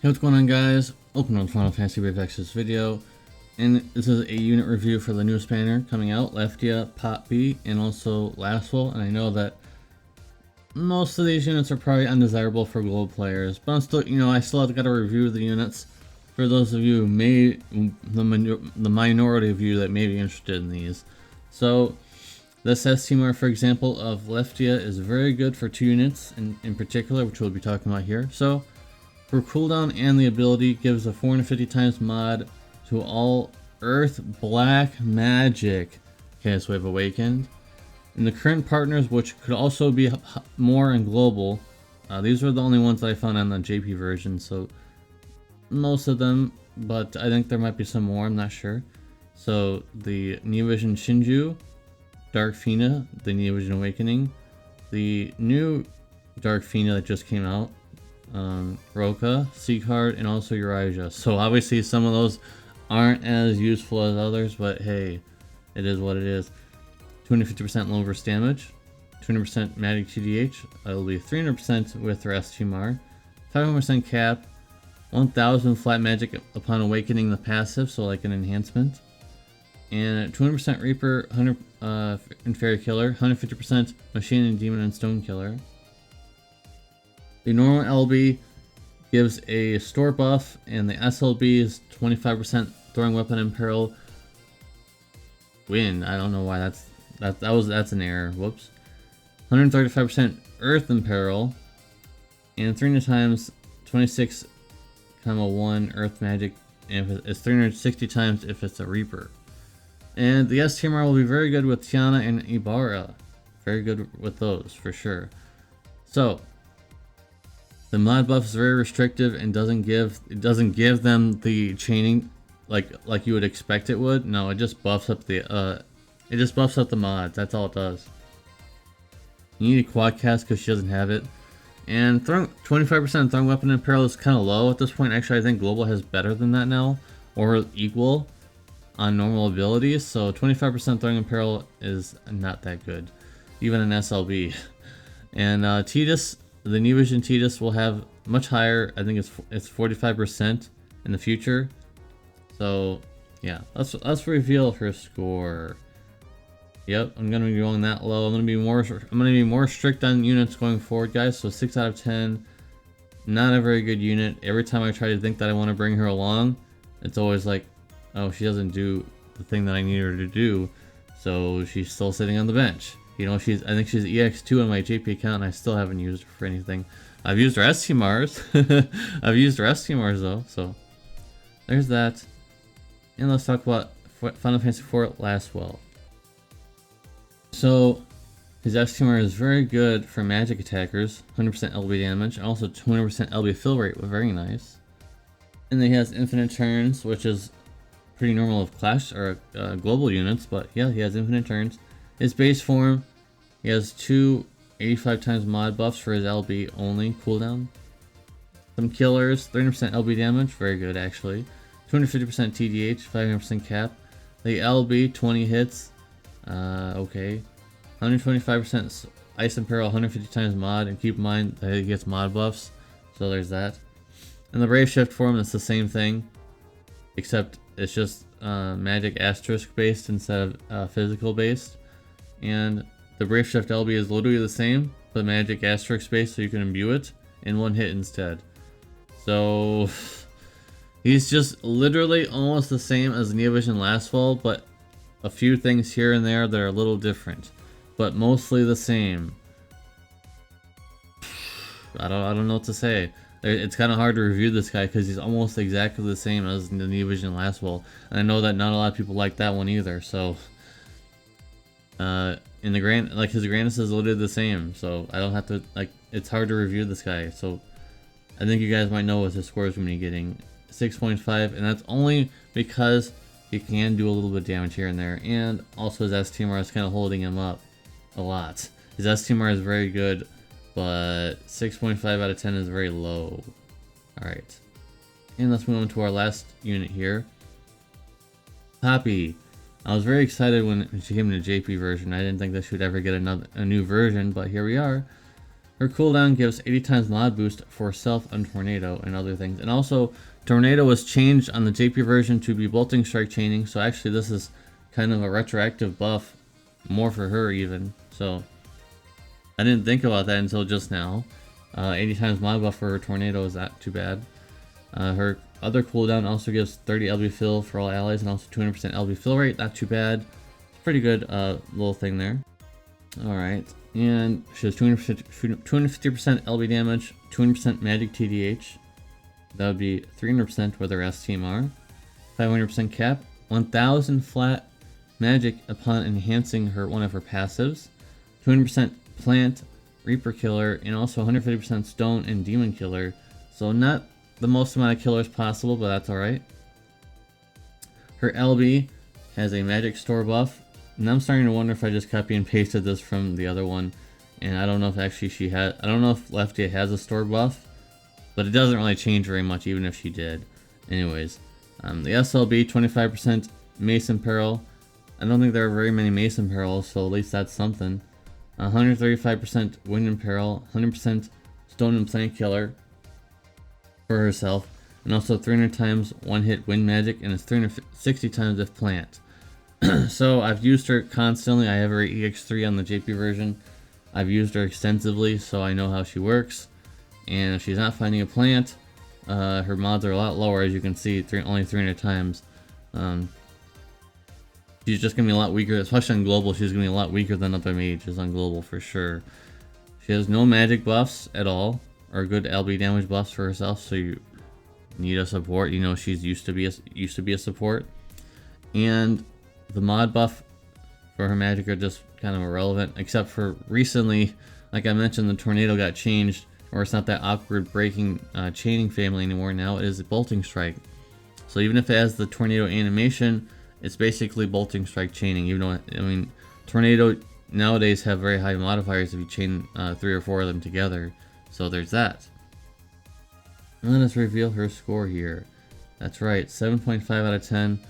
Hey, what's going on, guys? Welcome to the Final Fantasy Brave Exodus video, and this is a unit review for the newest banner coming out, Leftia, Pot B, and also Lasswell. And I know that most of these units are probably undesirable for global players, but I'm still, I still have got to review the units for those of you who may, the minority of you that may be interested in these. So this STMR, for example, of Leftia is very good for two units in particular, which we'll be talking about here. So for cooldown and the ability, gives a 450 times mod to all Earth Black Magic. Okay, so we have Awakened. And the current partners, which could also be more in global, these were the only ones that I found on the JP version, so most of them, but I think there might be some more, I'm not sure. So the Neo Vision Shinju, Dark Fina, the Neo Vision Awakening, the new Dark Fina that just came out, Roka, Seacard, and also Uriah. So obviously some of those aren't as useful as others, but hey, it is what it is. 250% low burst damage, 200% magic TDH, it'll be 300% with their STMR, 500% cap, 1000 flat magic upon awakening the passive, so like an enhancement, and 200% Reaper, 100 and Fairy Killer, 150% Machine and Demon and Stone Killer. The normal LB gives a store buff, and the SLB is 25% throwing weapon in peril. Wind. I don't know why that's an error. Whoops. 135% Earth in peril, and 300 times 26,1 Earth magic, and it's 360 times if it's a Reaper. And the STMR will be very good with Tiana and Ibarra. Very good with those for sure. So the mod buff is very restrictive and doesn't give them the chaining like you would expect it would. No, it just buffs up the mods. That's all it does. You need a quad cast because she doesn't have it. And 25% throwing weapon in peril is kind of low at this point. Actually, I think global has better than that now, or equal on normal abilities. So 25% throwing in peril is not that good, even in SLB. And Tidus, the Neo Vision Tidus will have much higher. I think it's 45% in the future. So yeah, let's reveal her score. Yep, I'm gonna be going that low. I'm gonna be more strict on units going forward, guys. So 6 out of 10, not a very good unit. Every time I try to think that I want to bring her along, it's always like, oh, she doesn't do the thing that I need her to do, so she's still sitting on the bench. You know, I think she's EX2 on my JP account, and I still haven't used her for anything. I've used her STMRs. I've used her STMRs though, so there's that. And let's talk about Final Fantasy 4 Lasswell. So his STMR is very good for magic attackers, 100% LB damage, and also 200% LB fill rate, very nice. And then he has infinite turns, which is pretty normal of Clash or global units, but yeah, he has infinite turns. His base form, he has 2 85 times mod buffs for his LB only cooldown. Some killers, 300% LB damage, very good actually. 250% TDH, 500% cap. The LB, 20 hits, okay. 125% Ice and Peril, 150 times mod, and keep in mind that he gets mod buffs, so there's that. And the Brave Shift form, it's the same thing, except it's just magic asterisk based instead of physical based. And the Brave Shift LB is literally the same, but magic asterisk based, so you can imbue it in one hit instead. So he's just literally almost the same as Neo Vision Lasswell, but a few things here and there that are a little different, but mostly the same. I don't know what to say. It's kind of hard to review this guy because he's almost exactly the same as the Neo Vision Lasswell, and I know that not a lot of people like that one either. So in the his Grandness is literally the same, so I don't have to it's hard to review this guy. So I think you guys might know what his score is going to be getting. 6.5, and that's only because he can do a little bit of damage here and there, and also his STMR is kind of holding him up a lot. His STMR is very good, but 6.5 out of 10 is very low. Alright, and let's move on to our last unit here. Poppy. I was very excited when she came in the JP version. I didn't think that she would ever get a new version, but here we are. Her cooldown gives 80 times mod boost for Self and Tornado and other things. And also, Tornado was changed on the JP version to be Bolting Strike chaining, so actually this is kind of a retroactive buff, more for her even. So, I didn't think about that until just now. 80 times mod buff for her Tornado is not too bad. Her other cooldown also gives 30 LB fill for all allies and also 200% LB fill rate, not too bad. It's pretty good little thing there. Alright, and she has 250% LB damage, 200% magic TDH. That would be 300% with her STMR. 500% cap, 1000 flat magic upon enhancing one of her passives. 200% plant, Reaper Killer, and also 150% Stone and Demon Killer. So not the most amount of killers possible, but that's alright. Her LB has a magic store buff, and I'm starting to wonder if I just copy and pasted this from the other one, and I don't know if actually I don't know if Leftia has a store buff, but it doesn't really change very much even if she did. Anyways, the SLB, 25% Mason Peril. I don't think there are very many Mason Perils, so at least that's something. 135% Wind and Peril, 100% Stone and Plant Killer for herself, and also 300 times one-hit Wind Magic, and it's 360 times if Plant. So I've used her constantly. I have her EX3 on the JP version. I've used her extensively, so I know how she works. And if she's not finding a plant, her mods are a lot lower, as you can see, only 300 times. She's just going to be a lot weaker, especially on Global. She's going to be a lot weaker than other mages on Global for sure. She has no magic buffs at all, or good LB damage buffs for herself, so you need a support. You know she's used to be a support. And the mod buff for her magic are just kind of irrelevant, except for recently, like I mentioned, the Tornado got changed, or it's not that awkward breaking chaining family anymore. Now it is a Bolting Strike. So even if it has the Tornado animation, it's basically Bolting Strike chaining. Even though, I mean, Tornado nowadays have very high modifiers if you chain 3 or 4 of them together. So there's that. And let us reveal her score here. That's right, 7.5 out of 10.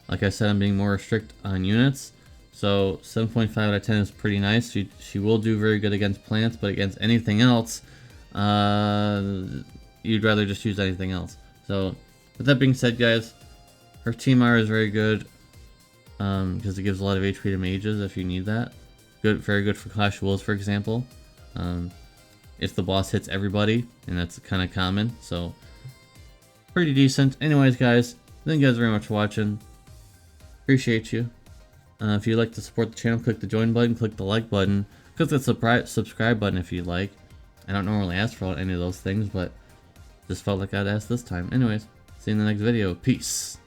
Like I said, I'm being more strict on units. So 7.5 out of 10 is pretty nice. She will do very good against plants, but against anything else, you'd rather just use anything else. So with that being said, guys, her TMR is very good because it gives a lot of HP to mages if you need that. Very good for Clash of Wolves, for example. If the boss hits everybody, and that's kind of common, so pretty decent. Anyways, guys, thank you guys very much for watching. Appreciate you. If you'd like to support the channel, click the join button, click the like button, click the subscribe button if you'd like. I don't normally ask for any of those things, but just felt like I'd ask this time. Anyways, see you in the next video. Peace.